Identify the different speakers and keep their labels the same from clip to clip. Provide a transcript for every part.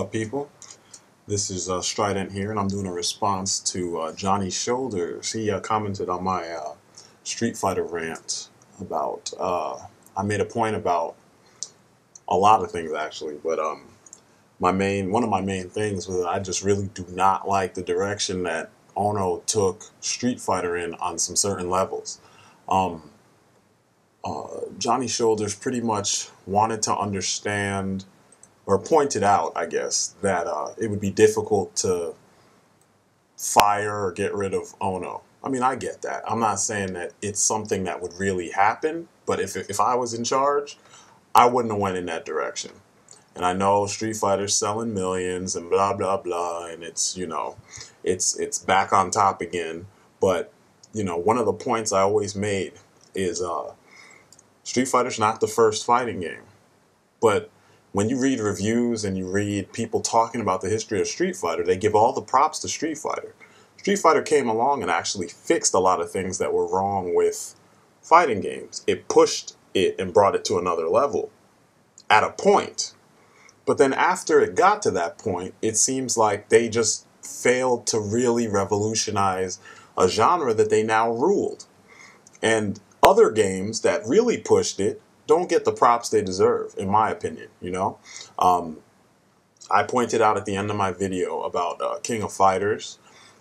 Speaker 1: up, people? This is Strident here, and I'm doing a response to Johnny Shoulders. He commented on my Street Fighter rant about. I made a point about a lot of things actually, but one of my main things was that I just really do not like the direction that Ono took Street Fighter in on some certain levels. Um, Johnny Shoulders pretty much wanted to understand or pointed out, I guess, that it would be difficult to fire or get rid of Ono. I mean, I get that. I'm not saying that it's something that would really happen, but if I was in charge, I wouldn't have went in that direction. And I know Street Fighter's selling millions and blah blah blah, and it's back on top again. But one of the points I always made is Street Fighter's not the first fighting game, but when you read reviews and you read people talking about the history of Street Fighter, they give all the props to Street Fighter. Street Fighter came along and actually fixed a lot of things that were wrong with fighting games. It pushed it and brought it to another level at a point. But then after it got to that point, it seems like they just failed to really revolutionize a genre that they now ruled. And other games that really pushed it don't get the props they deserve, in my opinion. I pointed out at the end of my video about King of Fighters.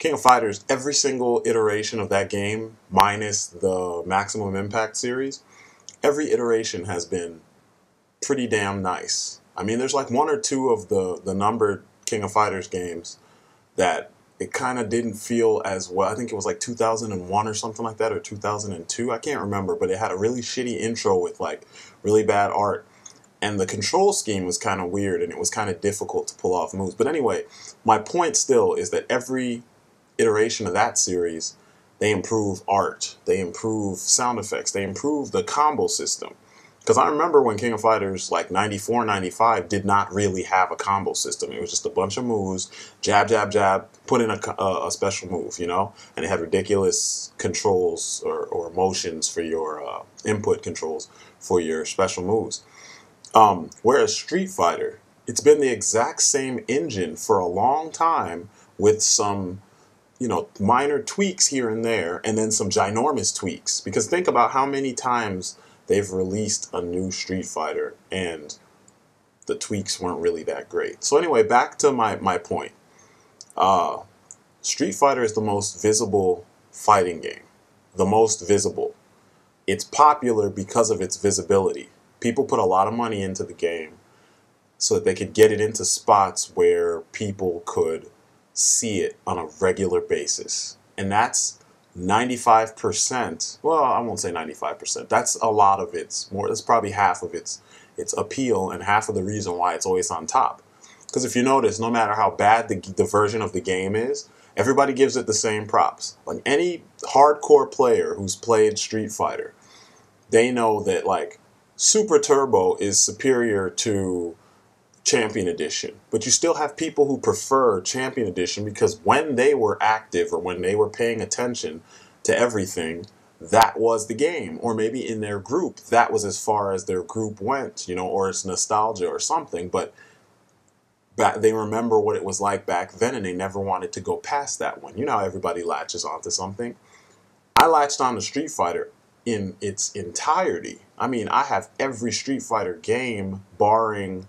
Speaker 1: King of Fighters, every single iteration of that game, minus the Maximum Impact series, every iteration has been pretty damn nice. I mean, there's like one or two of the numbered King of Fighters games that it kind of didn't feel as well. I think it was like 2001 or something like that, or 2002. I can't remember, but it had a really shitty intro with like really bad art. And the control scheme was kind of weird, and it was kind of difficult to pull off moves. But anyway, my point still is that every iteration of that series, they improve art, they improve sound effects, they improve the combo system. Because I remember when King of Fighters like 94, 95 did not really have a combo system. It was just a bunch of moves, jab, jab, jab, put in a special move, and it had ridiculous controls or motions for your input controls for your special moves. Whereas Street Fighter, it's been the exact same engine for a long time with some minor tweaks here and there, and then some ginormous tweaks. Because think about how many times they've released a new Street Fighter and the tweaks weren't really that great. So anyway, back to my point. Street Fighter is the most visible fighting game. The most visible. It's popular because of its visibility. People put a lot of money into the game so that they could get it into spots where people could see it on a regular basis. And that's 95%. Well, I won't say 95%. That's a lot of its more. That's probably half of its appeal and half of the reason why it's always on top. Because if you notice, no matter how bad the version of the game is, everybody gives it the same props. Like any hardcore player who's played Street Fighter, they know that like Super Turbo is superior to Champion Edition, but you still have people who prefer Champion Edition because when they were active or when they were paying attention to everything, that was the game. Or maybe in their group, that was as far as their group went, or it's nostalgia or something, but they remember what it was like back then and they never wanted to go past that one. You know how everybody latches onto something? I latched on to Street Fighter in its entirety. I mean, I have every Street Fighter game barring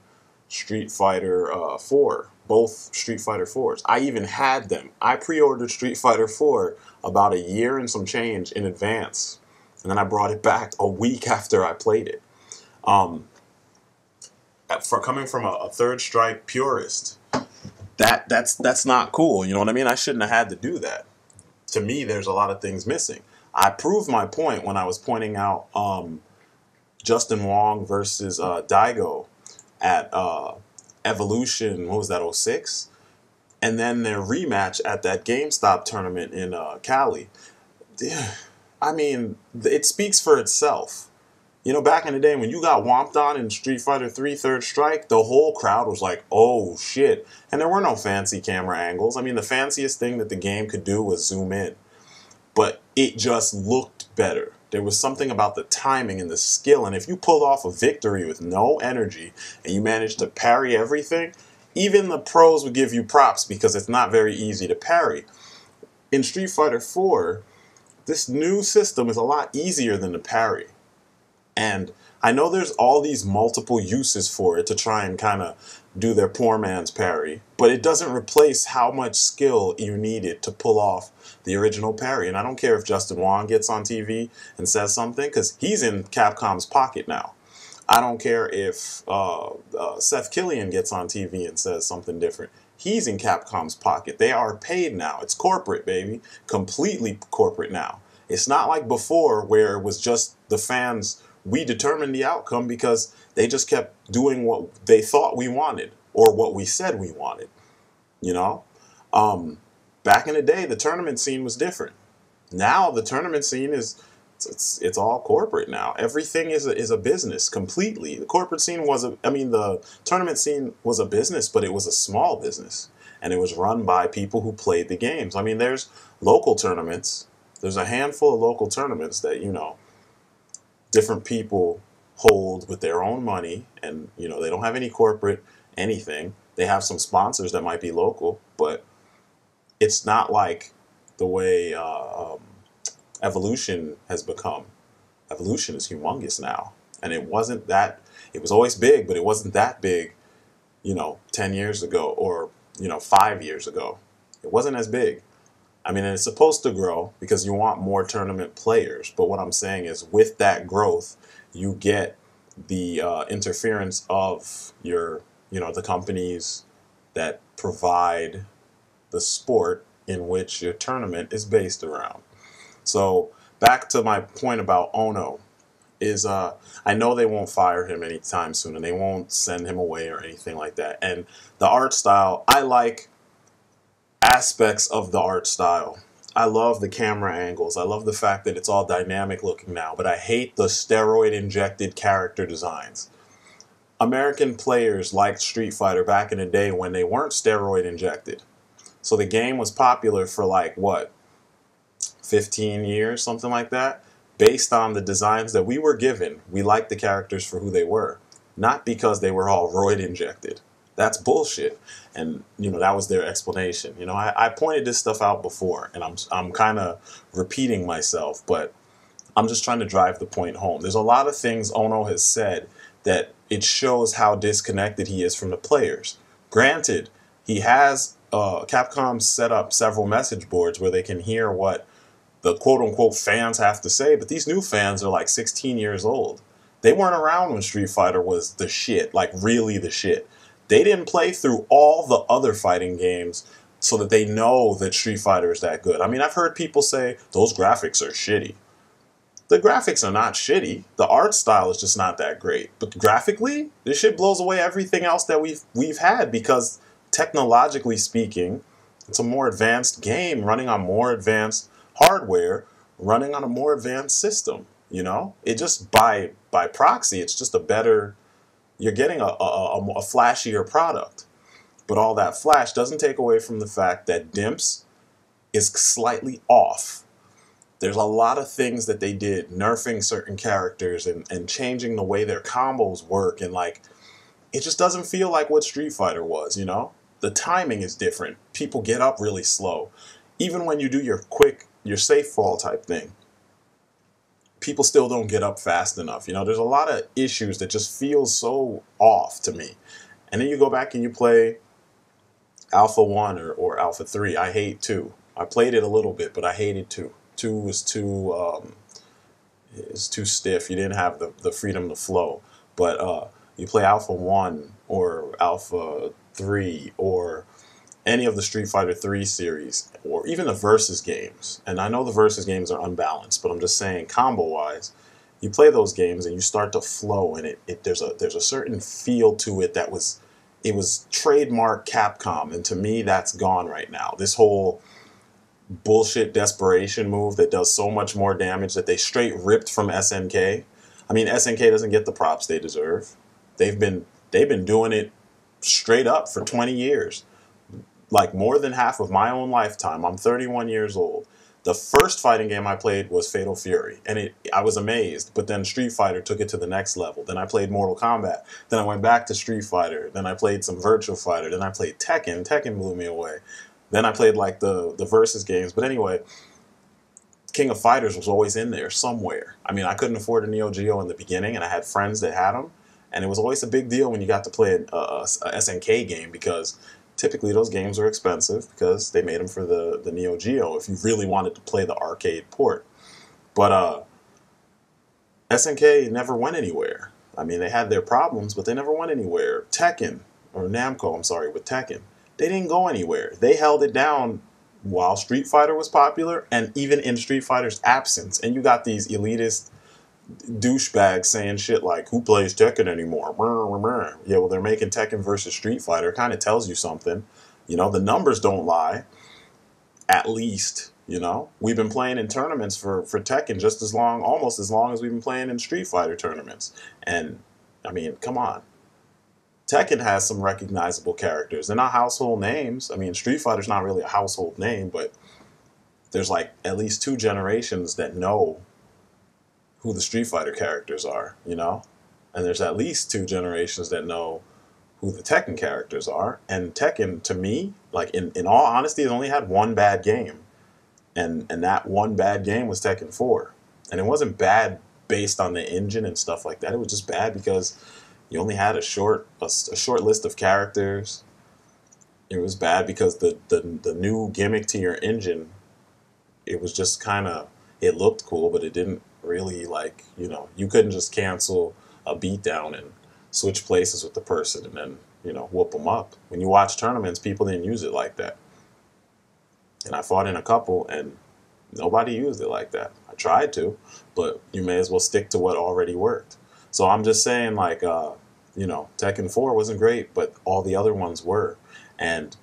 Speaker 1: Street Fighter 4, both Street Fighter 4s. I even had them. I pre-ordered Street Fighter 4 about a year and some change in advance, and then I brought it back a week after I played it. For coming from a Third Strike purist, that's not cool. You know what I mean? I shouldn't have had to do that. To me, there's a lot of things missing. I proved my point when I was pointing out Justin Wong versus Daigo at Evolution, what was that, '06? And then their rematch at that GameStop tournament in Cali. I mean, it speaks for itself. Back in the day when you got womped on in Street Fighter 3 Third Strike, the whole crowd was like, oh shit. And there were no fancy camera angles. I mean, the fanciest thing that the game could do was zoom in. But it just looked better. There was something about the timing and the skill, and if you pulled off a victory with no energy and you managed to parry everything, Even the pros would give you props because it's not very easy to parry. In Street Fighter 4, this new system is a lot easier than the parry. And I know there's all these multiple uses for it to try and kind of do their poor man's parry, but it doesn't replace how much skill you needed to pull off the original parry. And I don't care if Justin Wong gets on TV and says something, because he's in Capcom's pocket now. I don't care if Seth Killian gets on TV and says something different. He's in Capcom's pocket. They are paid now. It's corporate, baby. Completely corporate now. It's not like before where it was just the fans. We determined the outcome because they just kept doing what they thought we wanted or what we said we wanted. You know? Back in the day, the tournament scene was different. Now the tournament scene is... It's all corporate now. Everything is a business completely. The corporate scene was the tournament scene was a business, but it was a small business, and it was run by people who played the games. I mean, there's local tournaments. There's a handful of local tournaments that, different people hold with their own money, and they don't have any corporate anything. They have some sponsors that might be local, but it's not like the way Evolution has become. Evolution is humongous now. And it was always big, but it wasn't that big, 10 years ago or, 5 years ago. It wasn't as big. I mean, and it's supposed to grow because you want more tournament players. But what I'm saying is with that growth, you get the interference of the companies that provide the sport in which your tournament is based around. So back to my point about Ono is I know they won't fire him anytime soon, and they won't send him away or anything like that. And the art style, I like aspects of the art style. I love the camera angles. I love the fact that it's all dynamic looking now, but I hate the steroid injected character designs. American players liked Street Fighter back in the day when they weren't steroid injected. So the game was popular for 15 years, something like that, based on the designs that we were given. We liked the characters for who they were, not because they were all roid injected. That's bullshit. And, that was their explanation. I pointed this stuff out before, and I'm kind of repeating myself, but I'm just trying to drive the point home. There's a lot of things Ono has said that it shows how disconnected he is from the players. Granted, he has Capcom set up several message boards where they can hear what the quote-unquote fans have to say, but these new fans are 16 years old. They weren't around when Street Fighter was the shit, really the shit. They didn't play through all the other fighting games so that they know that Street Fighter is that good. I mean, I've heard people say, those graphics are shitty. The graphics are not shitty. The art style is just not that great. But graphically, this shit blows away everything else that we've had because technologically speaking, it's a more advanced game running on more advanced hardware running on a more advanced system. It just by proxy, it's just a better, you're getting a flashier product. But all that flash doesn't take away from the fact that Dimps is slightly off. There's a lot of things that they did, nerfing certain characters and changing the way their combos work, and it just doesn't feel like what Street Fighter was. The timing is different. People get up really slow. Even when you do your safe fall type thing, people still don't get up fast enough. There's a lot of issues that just feel so off to me. And then you go back and you play Alpha 1 or Alpha 3. I hate 2. I played it a little bit, but I hated 2. 2 was too stiff. You didn't have the freedom to flow. But you play Alpha 1 or Alpha 3 or any of the Street Fighter 3 series, or even the Versus games. And I know the Versus games are unbalanced, but I'm just saying combo-wise, you play those games and you start to flow, and there's a certain feel to it that was trademark Capcom, and to me that's gone right now. This whole bullshit desperation move that does so much more damage that they straight ripped from SNK. I mean, SNK doesn't get the props they deserve. They've been doing it straight up for 20 years. More than half of my own lifetime. I'm 31 years old. The first fighting game I played was Fatal Fury, and I was amazed. But then Street Fighter took it to the next level. Then I played Mortal Kombat. Then I went back to Street Fighter. Then I played some Virtua Fighter. Then I played Tekken. Tekken blew me away. Then I played like the versus games. But anyway, King of Fighters was always in there somewhere. I mean, I couldn't afford a Neo Geo in the beginning, and I had friends that had them. And it was always a big deal when you got to play a SNK game, because typically those games were expensive because they made them for the Neo Geo if you really wanted to play the arcade port. But SNK never went anywhere. I mean, they had their problems, but they never went anywhere. Tekken, or Namco, I'm sorry, with Tekken, they didn't go anywhere. They held it down while Street Fighter was popular, and even in Street Fighter's absence. And you got these elitist douchebags saying shit like, who plays Tekken anymore? Yeah, well, they're making Tekken versus Street Fighter. Kind of tells you something. You know, the numbers don't lie, at least. You know, we've been playing in tournaments for Tekken just as long, almost as long as we've been playing in Street Fighter tournaments. And, I mean, come on. Tekken has some recognizable characters. They're not household names. I mean, Street Fighter's not really a household name, but there's like at least 2 generations that know who the Street Fighter characters are, you know? And there's at least 2 generations that know who the Tekken characters are. And Tekken, to me, like in all honesty, it only had one bad game. And that one bad game was Tekken 4. And it wasn't bad based on the engine and stuff like that. It was just bad because you only had a short list of characters. It was bad because the new gimmick to your engine, it was just kind of, it looked cool, but it didn't really, like, you know, you couldn't just cancel a beatdown and switch places with the person and then, you know, whoop them up. When you watch tournaments, people didn't use it like that. And I fought in a couple, and nobody used it like that. I tried to, but you may as well stick to what already worked. So I'm just saying, like, you know, Tekken 4 wasn't great, but all the other ones were. And,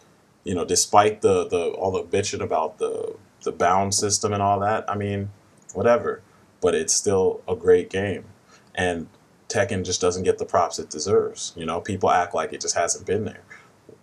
Speaker 1: you know, despite all the bitching about the bound system and all that, I mean, whatever. But it's still a great game. And Tekken just doesn't get the props it deserves. You know, people act like it just hasn't been there.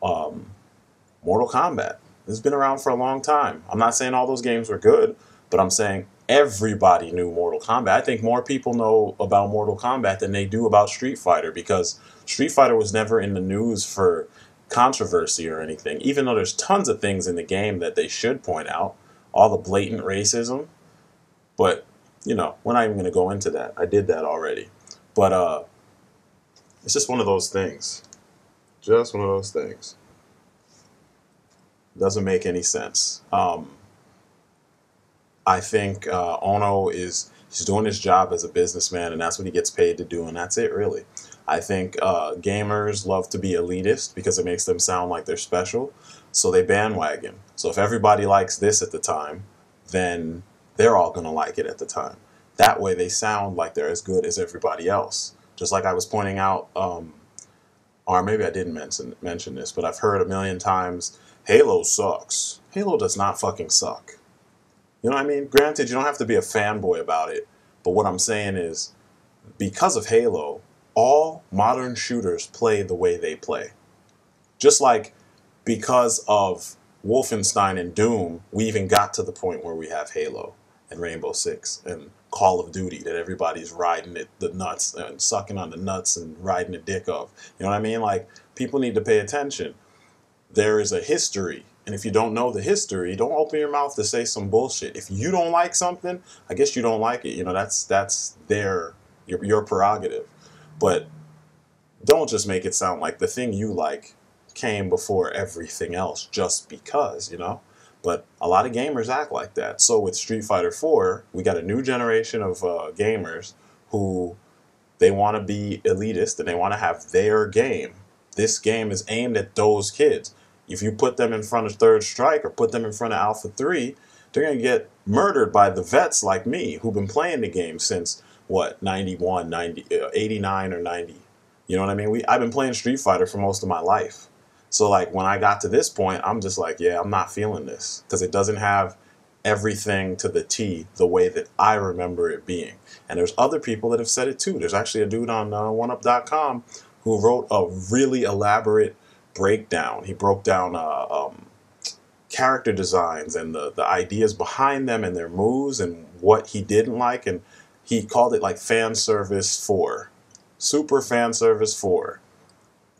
Speaker 1: Mortal Kombat. It's been around for a long time. I'm not saying all those games were good, but I'm saying everybody knew Mortal Kombat. I think more people know about Mortal Kombat than they do about Street Fighter, because Street Fighter was never in the news for controversy or anything, even though there's tons of things in the game that they should point out, all the blatant racism. But, you know, we're not even going to go into that. I did that already. But it's just one of those things. Just one of those things. Doesn't make any sense. I think Ono he's doing his job as a businessman, and that's what he gets paid to do, and that's it, really. I think gamers love to be elitist because it makes them sound like they're special, so they bandwagon. So if everybody likes this at the time, then they're all going to like it at the time. That way they sound like they're as good as everybody else. Just like I was pointing out, or maybe I didn't mention this, but I've heard a million times, Halo sucks. Halo does not fucking suck. You know what I mean? Granted, you don't have to be a fanboy about it, but what I'm saying is, because of Halo, all modern shooters play the way they play. Just like because of Wolfenstein and Doom, we even got to the point where we have Halo and Rainbow Six and Call of Duty, that everybody's riding the nuts and sucking on the nuts and riding the dick of. You know what I mean? Like, people need to pay attention. There is a history, and if you don't know the history, don't open your mouth to say some bullshit. If you don't like something, I guess you don't like it. You know, that's your prerogative. But don't just make it sound like the thing you like came before everything else just because, you know? But a lot of gamers act like that. So with Street Fighter 4, we got a new generation of gamers who, they want to be elitist and they want to have their game. This game is aimed at those kids. If you put them in front of Third Strike or put them in front of Alpha 3, they're going to get murdered by the vets like me who've been playing the game since, what, 91, 89 or 90. You know what I mean? I've been playing Street Fighter for most of my life. So, like, when I got to this point, I'm just like, yeah, I'm not feeling this, because it doesn't have everything to the T the way that I remember it being. And there's other people that have said it too. There's actually a dude on OneUp.com who wrote a really elaborate breakdown. He broke down character designs and the ideas behind them and their moves and what he didn't like, and he called it like fan service 4, super fan service 4.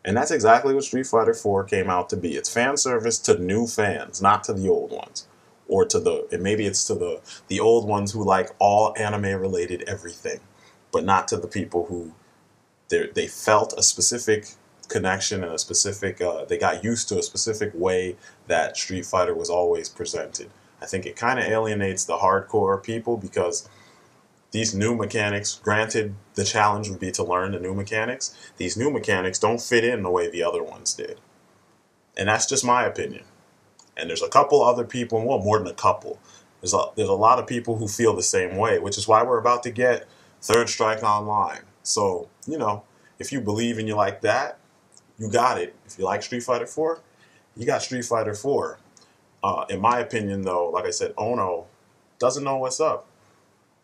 Speaker 1: And that's exactly what Street Fighter 4 came out to be. It's fan service to new fans, not to the old ones. Or to the, and maybe it's to the old ones who like all anime related everything, but not to the people who they felt a specific connection and a specific, they got used to a specific way that Street Fighter was always presented. I think it kind of alienates the hardcore people because these new mechanics, granted the challenge would be to learn the new mechanics, these new mechanics don't fit in the way the other ones did. And that's just my opinion. And there's a couple other people, well, more than a couple. There's a lot of people who feel the same way, which is why we're about to get Third Strike Online. So, you know, if you believe and you like that, you got it. If you like Street Fighter 4, you got Street Fighter 4. In my opinion, though, like I said, Ono doesn't know what's up.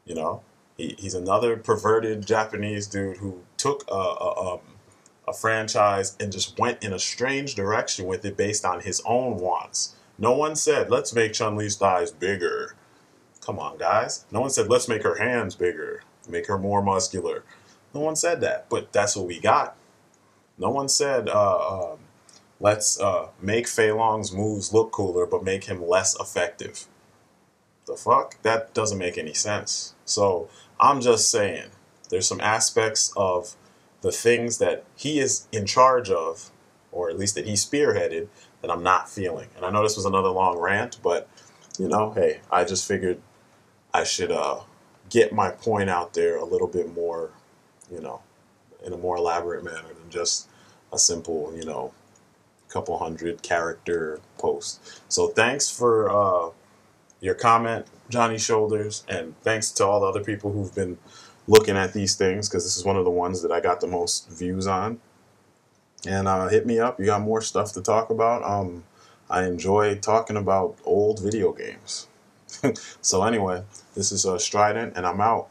Speaker 1: You know, he's another perverted Japanese dude who took a franchise and just went in a strange direction with it based on his own wants. No one said, let's make Chun-Li's thighs bigger. Come on, guys. No one said, let's make her hands bigger, make her more muscular. No one said that, but that's what we got. No one said, let's make Fei Long's moves look cooler, but make him less effective. The fuck? That doesn't make any sense. So I'm just saying, there's some aspects of the things that he is in charge of, or at least that he spearheaded, that I'm not feeling. And I know this was another long rant, but, you know, hey, I just figured I should get my point out there a little bit more, you know, in a more elaborate manner than just a simple, you know, couple hundred character post. So thanks for your comment, Johnny Shoulders, and thanks to all the other people who've been looking at these things, because this is one of the ones that I got the most views on. And hit me up. You got more stuff to talk about. I enjoy talking about old video games. So anyway, this is Strident, and I'm out.